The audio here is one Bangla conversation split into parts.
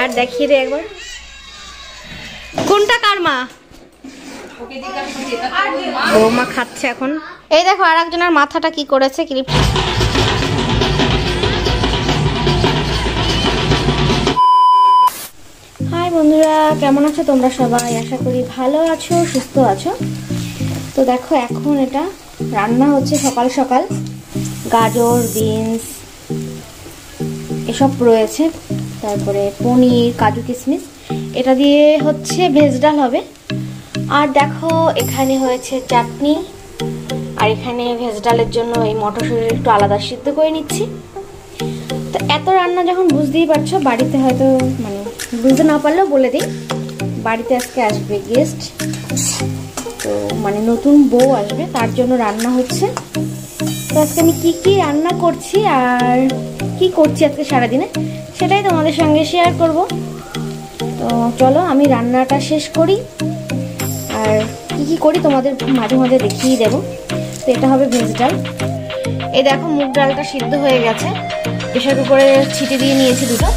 আর দেখিয়ে দে একবার কোনটা কার মা। বৌমা খাচ্ছে এখন। এই দেখো আর একজনের মাথাটা কি করেছে ক্লিপ। হাই বন্ধুরা, কেমন আছো তোমরা সবাই? আশা করি ভালো আছো, সুস্থ আছো। তো দেখো এখন এটা রান্না হচ্ছে সকাল সকাল। গাজর, বিনস এসব রয়েছে, তারপরে পনির, কাজু কিশমিশ, এটা দিয়ে হচ্ছে ভেজ ডাল হবে। আর দেখো এখানে হয়েছে চাটনি, আর এখানে ভেজ ডালের জন্য এই মটরশুঁটি একটু আলাদা সিদ্ধ করে নিচ্ছি। তো এত রান্না যখন বুঝতেই পারছো, বাড়িতে হয়তো মানে বুঝতে না পারলেও বলে দিই, বাড়িতে আজকে আসবে গেস্ট, তো মানে নতুন বউ আসবে, তার জন্য রান্না হচ্ছে। তো আজকে আমি কি কি রান্না করছি আর কি করছি আজকে সারাদিনে, সেটাই তোমাদের সঙ্গে শেয়ার করব। তো চলো আমি রান্নাটা শেষ করি, আর কি কি করি তোমাদের মাঝে মাঝে দেখিয়ে দেবো। তো এটা হবে ভেজ ডাল। এই দেখো মুগ ডালটা সিদ্ধ হয়ে গেছে, প্রেসার কুকারে ছিটে দিয়ে নিয়েছি দুটো।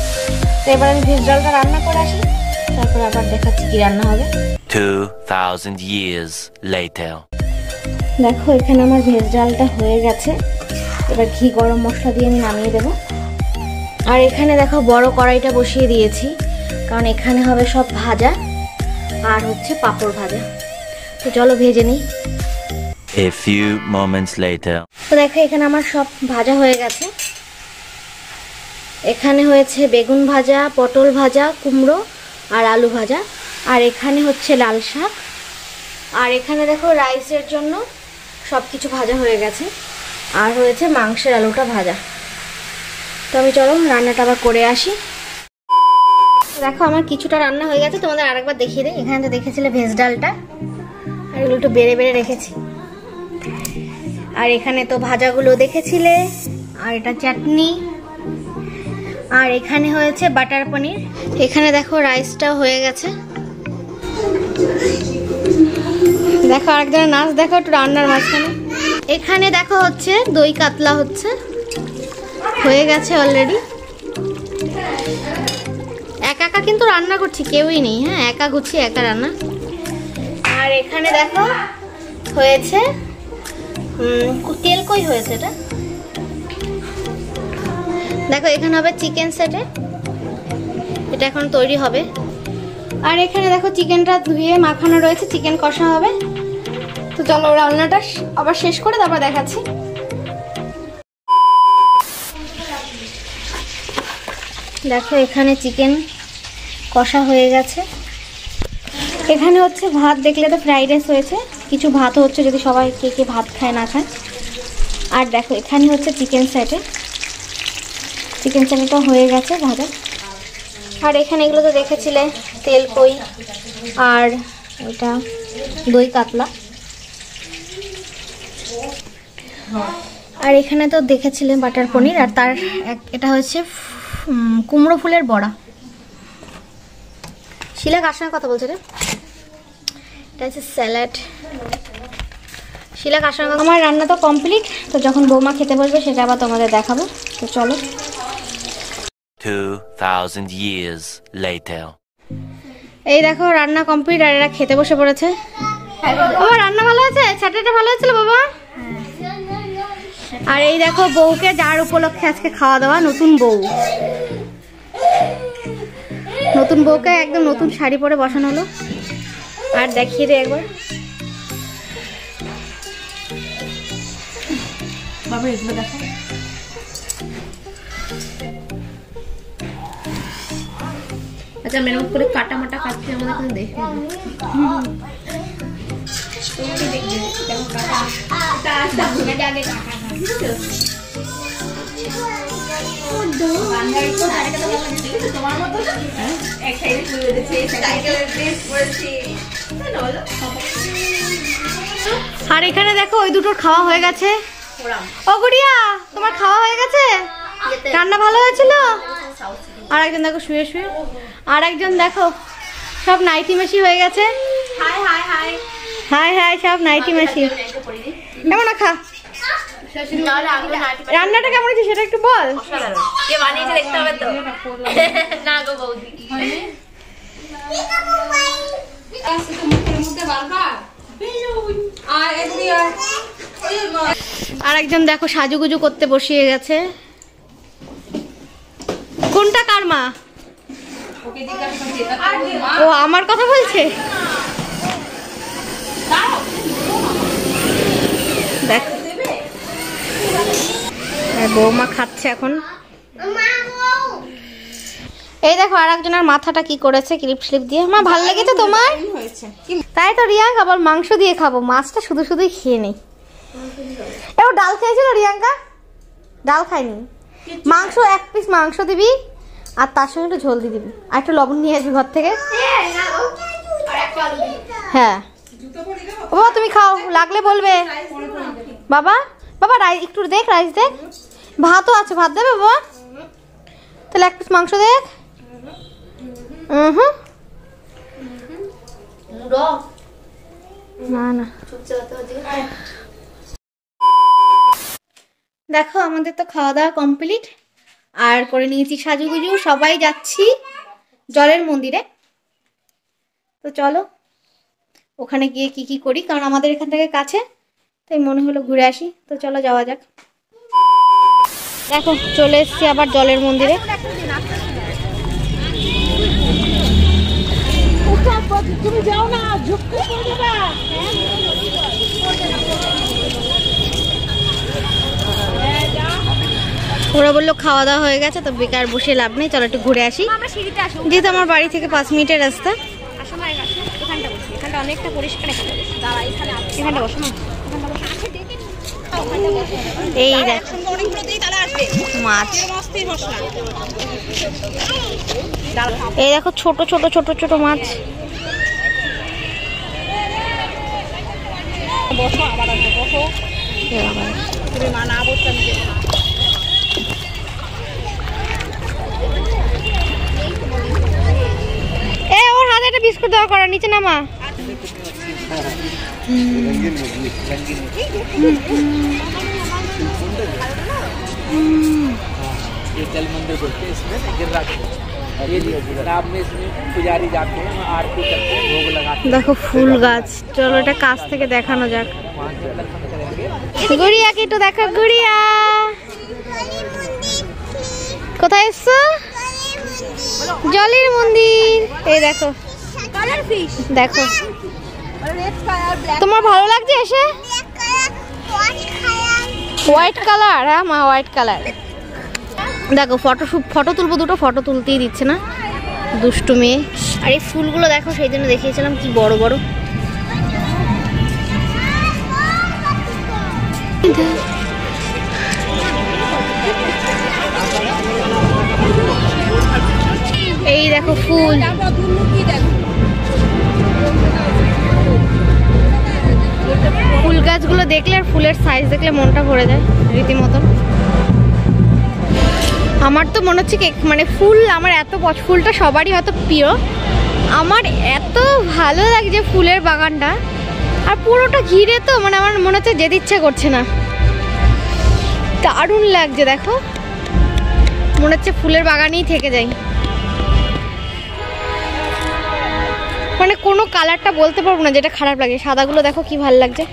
তো এবার আমি ভেজ ডালটা রান্না করে আসি, তারপর আবার দেখাচ্ছি কি রান্না হবে। 2000 years later. দেখো এখানে আমার ভেজ ডালটা হয়ে গেছে, এবার ঘি গরম মশলা দিয়ে আমি নামিয়ে দেবো। আর এখানে দেখো বড় কড়াইটা বসিয়ে দিয়েছি, কারণ এখানে হবে সব ভাজা আর হচ্ছে পাঁপড় ভাজা। তো চলো ভেজে নিই। A few moments later. তো দেখো এখানে আমার সব ভাজা হয়ে গেছে। এখানে হয়েছে বেগুন ভাজা, পটল ভাজা, কুমড়ো আর আলু ভাজা, আর এখানে হচ্ছে লাল শাক, আর এখানে দেখো রাইসের জন্য সব কিছু ভাজা হয়ে গেছে, আর হয়েছে মাংসের আলুটা ভাজা। তো আমি চলো রান্নাটা আবার করে আসি। দেখো আমার কিছুটা রান্না হয়ে গেছে, তোমাদের আরেকবার দেখিয়ে দিই। এখানে তো দেখেছিলে ভেজ ডালটা, আর এগুলো একটু বেড়ে বেড়ে রেখেছি। আর এখানে তো ভাজাগুলো দেখেছিলে, আর এটা চাটনি, আর এখানে হয়েছে বাটার পনির। এখানে দেখো রাইসটাও হয়ে গেছে। দেখো আরেকজনের নাচ দেখো একটু রান্নার মাঝখানে। এখানে দেখো হচ্ছে দই কাতলা হচ্ছে, হয়ে গেছে অলরেডি। একা একা কিন্তু রান্না করছি, কেউই নেই, হ্যাঁ একা গুছি একা রান্না। আর এখানে দেখো হয়েছে তেল কই হয়েছে এটা, দেখো এখানে হবে চিকেন সেটে, এটা এখন তৈরি হবে। আর এখানে দেখো চিকেনটা ধুয়ে মাখানো রয়েছে, চিকেন কষা হবে। তো চলো রান্নাটা আবার শেষ করে তারপর দেখাচ্ছি। দেখো এখানে চিকেন কষা হয়ে গেছে। এখানে হচ্ছে ভাত, দেখলে তো ফ্রাইড রাইস হয়েছে, কিছু ভাতও হচ্ছে যদি সবাই কে কে ভাত খায় না খায়। আর দেখো এখানে হচ্ছে চিকেন সেটে, চিকেন সেটেটা হয়ে গেছে ভাজা। আর এখানে এগুলো তো দেখেছিলে তেল কই আর ওইটা দই কাতলা। আর এখানে তো দেখেছিলে বাটার পনির, আর তার এটা হচ্ছে কুমড়ো ফুলের বড়া। শিলা কার সঙ্গে কথা বলছে রে? এটা হচ্ছে স্যালাড। শিলা কার সঙ্গে? আমার রান্না তো কমপ্লিট, তো যখন বৌমা খেতে বসবে সেটা আবার তোমাদের দেখাবো। তো চলো। 2000 years later. এই দেখো রান্না কমপ্লিট, আর এরা খেতে বসে পড়েছে। বাবা রান্না ভালো আছে? চাটনিটা ভালো হয়েছিল বাবা? আর এই দেখো বউকে যার উপলক্ষে আজকে খাওয়া দাওয়া, নতুন বউ, নতুন বউকে একদম নতুন শাড়ি পরে বসানো হলো। আর দেখিয়ে দে একবার বাবা, এগুলো দেখো। আচ্ছা মেনু করে কাটা মাটা কাটতে আমাদের এখানে দেখো। আর এখানে দেখো ওই দুটোর খাওয়া হয়ে গেছে। ও গুড়িয়া তোমার খাওয়া হয়ে গেছে? রান্না ভালো হয়েছিল? আর একজন দেখো শুয়ে শুয়ে, আর একজন দেখো সব নাইটি মেশি হয়ে গেছে। High high high high high, সব নাইটি মেশি। এমন খা রান্নাটা কেমন হয়েছে সেটা একটু বল। কে বানিয়েছে দেখতে হবে তো। না গো বৌদি। আর একজন দেখো সাজুগুজু করতে বসিয়ে গেছে। কোনটা কার মা? ও আমার কথা বলছে। দেখো বৌমা খাচ্ছে এখন। এই দেখো আর একজনের মাথাটা কি করেছে ক্লিপ স্লিপ দিয়ে। মা ভালো লেগেছে তোমার? তাই তো রিয়াঙ্কা আবার মাংস দিয়ে খাবো, মাছটা শুধু শুধুই খেয়ে নেই। এও ডাল খেয়েছিল রিয়াঙ্কা? ডাল খাইনি। মাংস 1 পিস মাংস দিবি আর তার সঙ্গে একটু ঝোল দিয়ে দিবি আর একটু লবণ নিয়ে আসবি ঘর থেকে। হ্যাঁ বাবা তুমি খাও, লাগলে বলবে। বাবা বাবা রাইস একটু দেখ, রাইস দেখ, ভাতও আছে, ভাত দেবে বাবা? তাহলে 1 পিস মাংস দেখ। না না দেখো আমাদের তো খাওয়া দাওয়া কমপ্লিট আর করে নিয়েছি সাজুগুজু। সবাই যাচ্ছি জলের মন্দিরে। তো চলো ওখানে গিয়ে কি কি করি, কারণ আমাদের এখান থেকে কাছে, তাই মনে হলো ঘুরে আসি। তো চলো যাওয়া যাক। দেখো চলে এসছি আবার জলের মন্দিরে। তুমি যাও না, ওরা বললো খাওয়া দাওয়া হয়ে গেছে, তো বেকার বসে লাভ নেই, চলো একটু ঘুরে আসি। যেহেতু আমার বাড়ি থেকে 5 মিনিটের রাস্তা। অনেকটা পরিষ্কার। এই দেখ মাছ, এই দেখো ছোট ছোট ছোট ছোট মাছ। ওর হাতে একটা বিস্কুট দেওয়া করা, নিচে নামা। जल मंदिर बोलते हैं, इसमें गिर रखते हैं और ये रात में इसमें पुजारी जाते हैं, आरती करते हैं, भोग लगाते हैं। দেখো ফুল গাছ, চলো এটা কাছ থেকে দেখানো যাক। গুড়িয়াকে একটু দেখো, গুড়িয়া কোথায় এসছো? জলের মন্দির। এই দেখো দেখো, তোমার ভালো লাগছে এসে? White colour? হ্যাঁ মা হোয়াইট কালার। দেখো ফটো তুলবো, দুটো ফটো তুলতেই দিচ্ছে না, দুষ্টু মেয়ে। আর এই ফুলগুলো দেখো, সেই জন্য দেখিয়েছিলাম কি বড় বড়। এই দেখো ফুল, ফুল গাছগুলো দেখলে আর ফুলের সাইজ দেখলে মনটা ভরে যায় রীতিমতো। আমার তো মনে হচ্ছে কি মানে ফুল আমার এত ফুলটা সবারই হয়তো প্রিয়, আমার এত ভালো লাগছে ফুলের বাগানটা। আর পুরোটা ঘিরে তো মানে আমার মনে হচ্ছে যেতে ইচ্ছা করছে না, দারুণ লাগছে। দেখো মনে হচ্ছে ফুলের বাগানেই থেকে যাই। মানে কোনো কালারটা বলতে পারবো না যেটা খারাপ লাগে। সাদাগুলো দেখো কি ভালো লাগছে।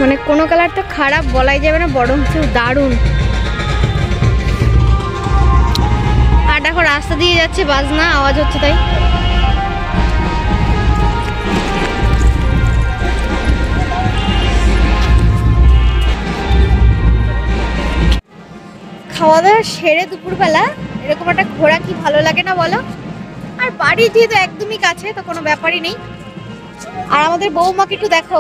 মানে কোনো কালার তো খারাপ বলাই যাবে না, বরং দারুণ। আর দেখো রাস্তা দিয়ে যাচ্ছে বাজনা, আওয়াজ হচ্ছে তাই। খাওয়া দাওয়া সেরে দুপুরবেলা এরকম একটা ঘোরা কি ভালো লাগে না বলো? আর বাড়ি যেহেতু একদমই কাছে তো কোনো ব্যাপারই নেই। আর আমাদের বৌমাকে একটু দেখো,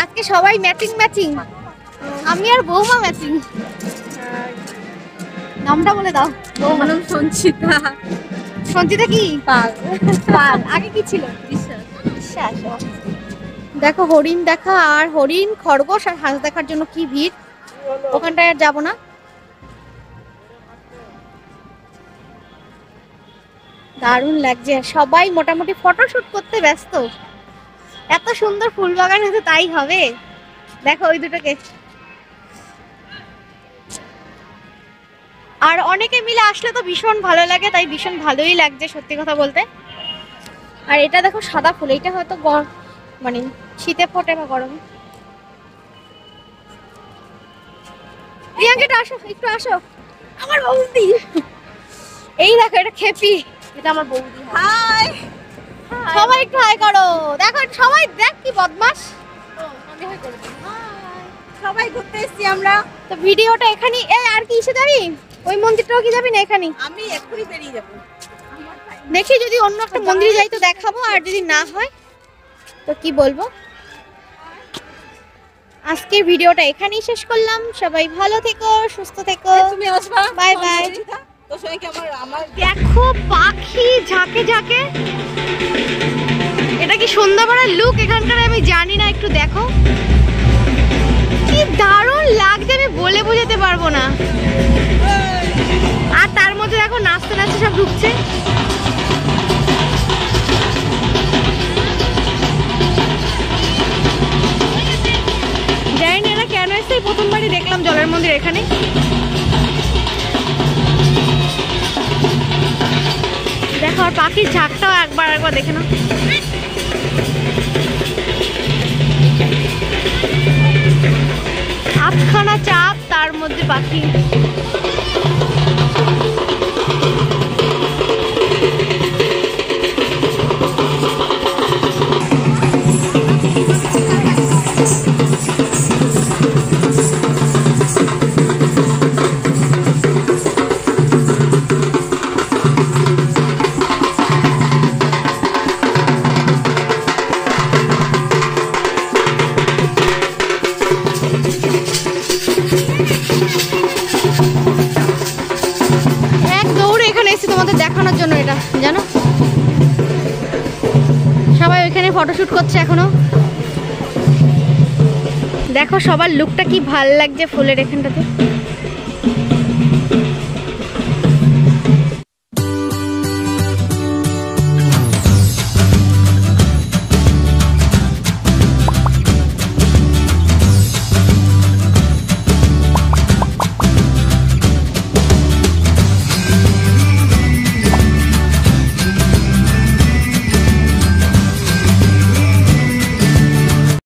আজকে সবাই ম্যাচিং ম্যাচিং, আমি আর বৌমা ম্যাচিং। নামটা বলে দাও। বৌমার নাম সঞ্চিতা। সঞ্চিতা কি? পাল। পাল। আগে কি ছিল? বিশ্বাস। দেখো হরিণ দেখা, আর হরিণ, খরগোশ আর হাঁস দেখার জন্য কি ভিড়। ওখানটায় আর যাবো না। দারুণ লাগছে, সবাই মোটামুটি ফটোশুট করতে ব্যস্ত। এত সুন্দর ফুল বাগান হয়তো তাই হবে। দেখো ওই দুটোকে। আর অনেকে মিলে আসলে তো ভীষণ ভালো লাগে, তাই ভীষণ ভালোই লাগছে সত্যি কথা বলতে। আর এটা দেখো সাদা ফুল, এটা হয়তো মানে শীতে ফোটে বা গরমে। প্রিয়াঙ্কা আসো, একটু আসো। আমার বৌদি, এই দেখো এটা খেপি, এটা আমার বৌদি। হাই, সবাই একটু হাই করো। দেখো সবাই, দেখ কি বদমাস। সবাই ঘুরতে এসেছি আমরা। তো ভিডিওটা এখানেই। এই আর কি এসে যাবি? ওই মন্দিরটাও কি যাবি না এখানেই? আমি এক্ষুনি বেরিয়ে যাবো। দেখি যদি অন্য একটা মন্দিরে যাই তো দেখাবো, আর যদি না হয় তো কি বলবো। আজকের ভিডিওটা এখানেই শেষ করলাম। সবাই ভালো থেকো, সুস্থ থেকো। তুমি আসবা। Bye bye. তোর সঙ্গে কি আমার দেখো পাখি ঝাঁকে ঝাঁকে। এটা কি সন্ধ্যাবেলার লুক এখানকার? আমি জানি না, একটু দেখো কি দারুণ লাগছে, আমি বলে বোঝাতে পারবো না। আর তার মধ্যে দেখো নাচতে নাচতে সব ঢুকছে। জানি না এরা কেন এসে, প্রথমবারই দেখলাম জলের মন্দির এখানে। দেখো আর পাখির ঝাঁকটাও একবার দেখে নাও। আটখানা চাপ, তার মধ্যে পাখি। দেখানোর জন্য এটা জানো, সবাই ওইখানে ফটোশুট করছে এখনো। দেখো সবার লুকটা কি ভাল লাগছে ফুলের এখানটাতে।